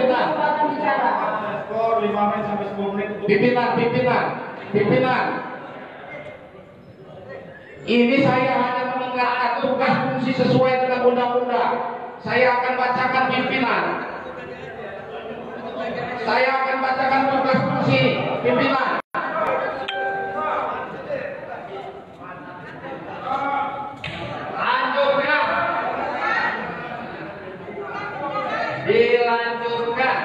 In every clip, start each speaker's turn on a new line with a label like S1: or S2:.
S1: pimpinan.
S2: Skor 5 menit sampai 10 menit.
S1: Pimpinan. Ini saya hanya mengingatkan tugas fungsi sesuai dengan undang-undang. Saya akan bacakan pimpinan. Saya akan bacakan tugas fungsi pimpinan. Lanjutkan. Dilanjutkan.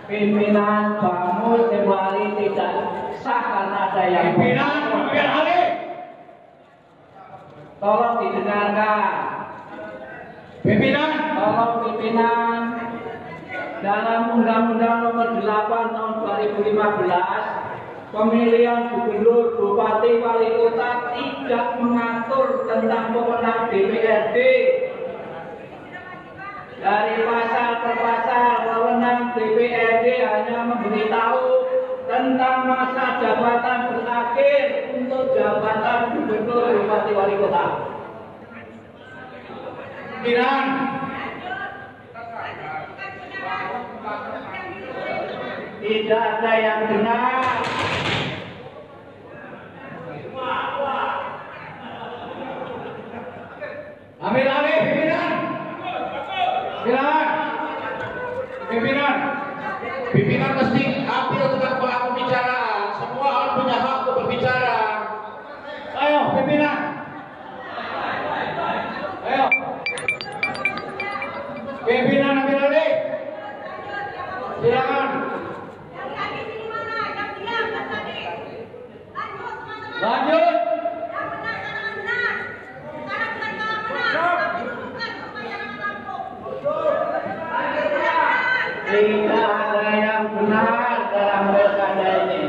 S3: Pimpinan Bamus kembali tidak sah karena ada yang
S2: Pimpinan alih.
S3: tolong didengarkan.
S2: Pimpinan.
S3: Tolong pimpinan, dalam Undang-Undang Nomor 8 Tahun 2015 pemilihan gubernur, bupati, wali kota tidak mengatur tentang wewenang DPRD. Dari pasal per pasal, wewenang DPRD hanya memberitahu tentang masa jabatan berakhir untuk jabatan gubernur, bupati, wali kota.
S2: Pimpinan.
S3: Tidak ada yang benar.
S2: Ambil alih pimpinan.
S1: Pimpinan mesti ambil dengan hak pembicaraan. Semua orang punya hak untuk berbicara.
S2: Ayo pimpinan. Ayo. Pimpinan ambil alih. Silakan. Lanjut.
S3: Tidak ada yang benar dalam pilkada ini.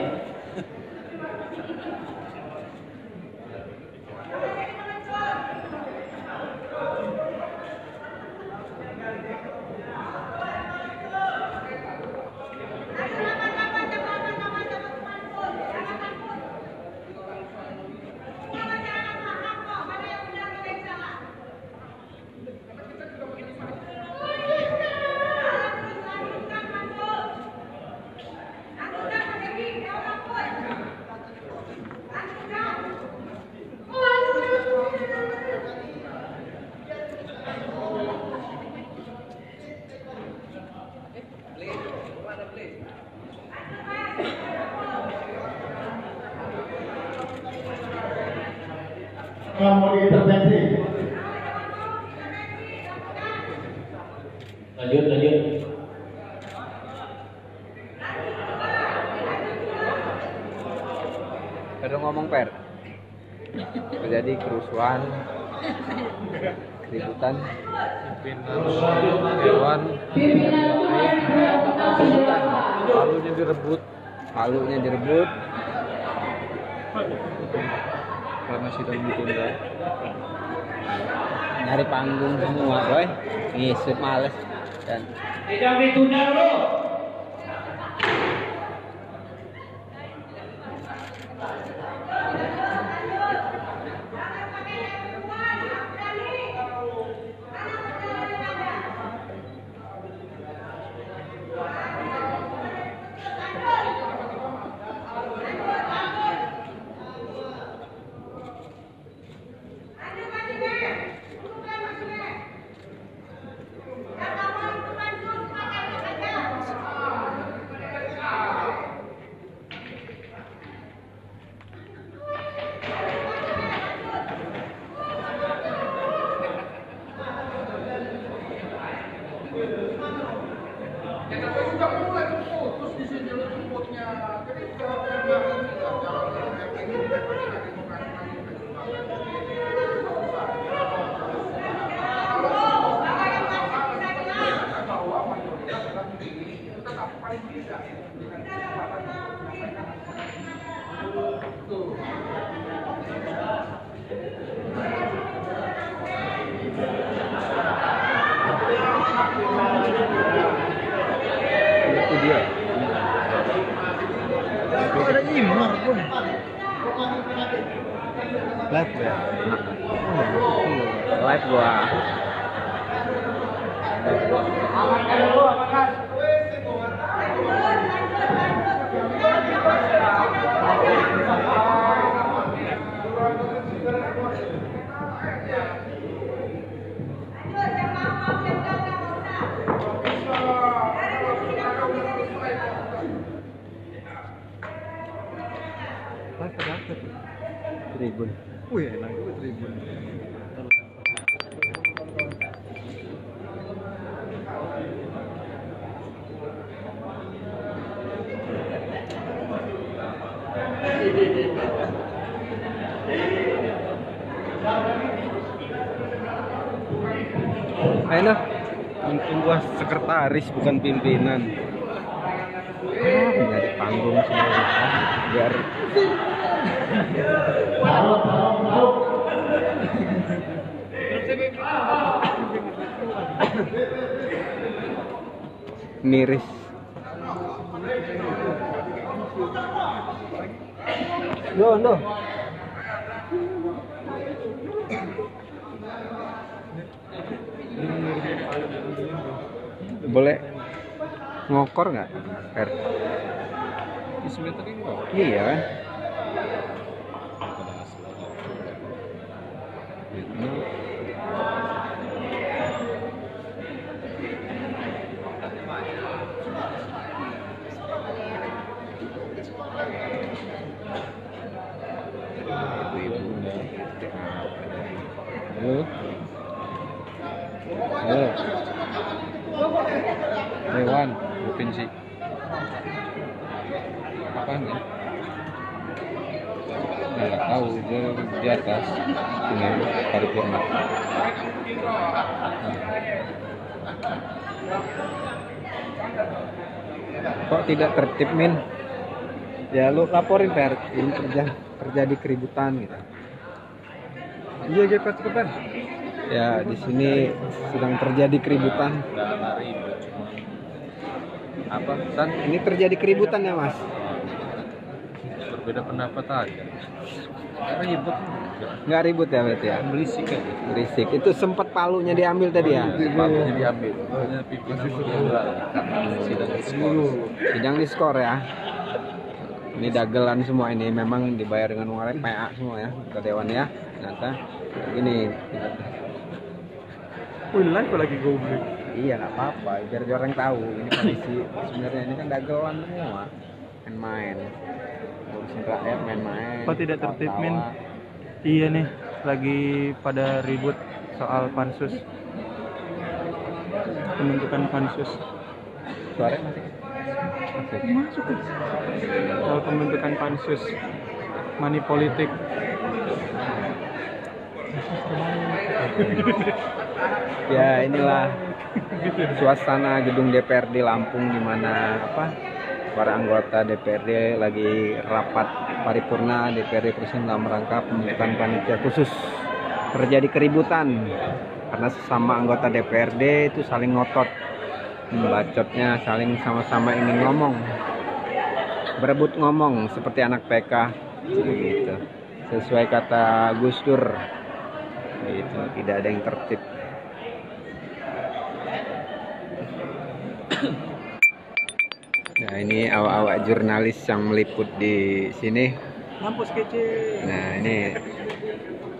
S2: Mau diintervensi.
S1: Lanjut.
S4: Ada ngomong per. Terjadi kerusuhan, keributan, dewan, keributan, palunya direbut, karena sidang ditunda. Nyari panggung semua, boy. Ngisut males dan
S2: Tidak ditunda dulu.
S4: itu dia. Ada Imar pun. Live ya? Live gua.
S2: Amankan dulu, amankan.
S4: Tribun.
S2: Wih, enak juga tribun.
S4: Enak. Untung gua sekretaris bukan pimpinan. Nyari panggung semua biar miris. No. Boleh ngokor nggak? Fer? Iya kan? Halo. Dewan Provinsi. Apaan ya? Nggak tahu, dia di atas ini paripurna. Kok tidak tertib, Min? Ya lu laporin Per, ini terjadi keributan gitu.
S2: Iya, cepat.
S4: Ya di sini sedang terjadi keributan.
S5: Apa San?
S4: Ini terjadi keributan ya Mas?
S5: Berbeda pendapat aja. Ribut.
S4: Nggak ribut ya berarti ya?
S5: Berisik aja.
S4: Berisik. Itu sempat palunya diambil tadi ya?
S5: Palunya diambil. Hanya pimpinan mengambil. Sidang diskor.
S4: Sidang diskor ya. Ini dagelan semua ini, memang dibayar dengan uang PA semua ya, ke dewan ya. Ternyata ini.
S2: Wih, live lagi goblok.
S4: Iya nggak apa-apa, biar orang tahu ini kondisi sebenarnya ini kan dagelan semua, main-main, ngurusin rakyat main-main.
S2: Apa tidak tertib, Min? Iya nih, lagi pada ribut soal pansus, pembentukan pansus.
S4: Suaranya
S2: Masuk kan? Soal pembentukan pansus, money politik.
S4: Ya inilah suasana gedung DPRD Lampung di mana para anggota DPRD lagi rapat paripurna DPRD Provinsi dalam rangka pembentukan panitia khusus. Terjadi keributan karena sesama anggota DPRD itu saling ngotot, bacotnya saling sama-sama ingin ngomong, berebut ngomong seperti anak PK gitu. Sesuai kata Gus Dur gitu, tidak ada yang tertib. Nah ini awak-awak jurnalis yang meliput di sini.
S2: Mampus kece.
S4: Nah ini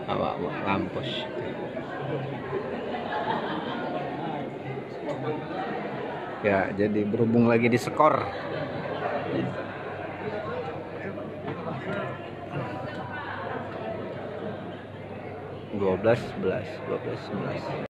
S4: awak-awak Lampus. Ya jadi berhubung lagi di skor. 12-11.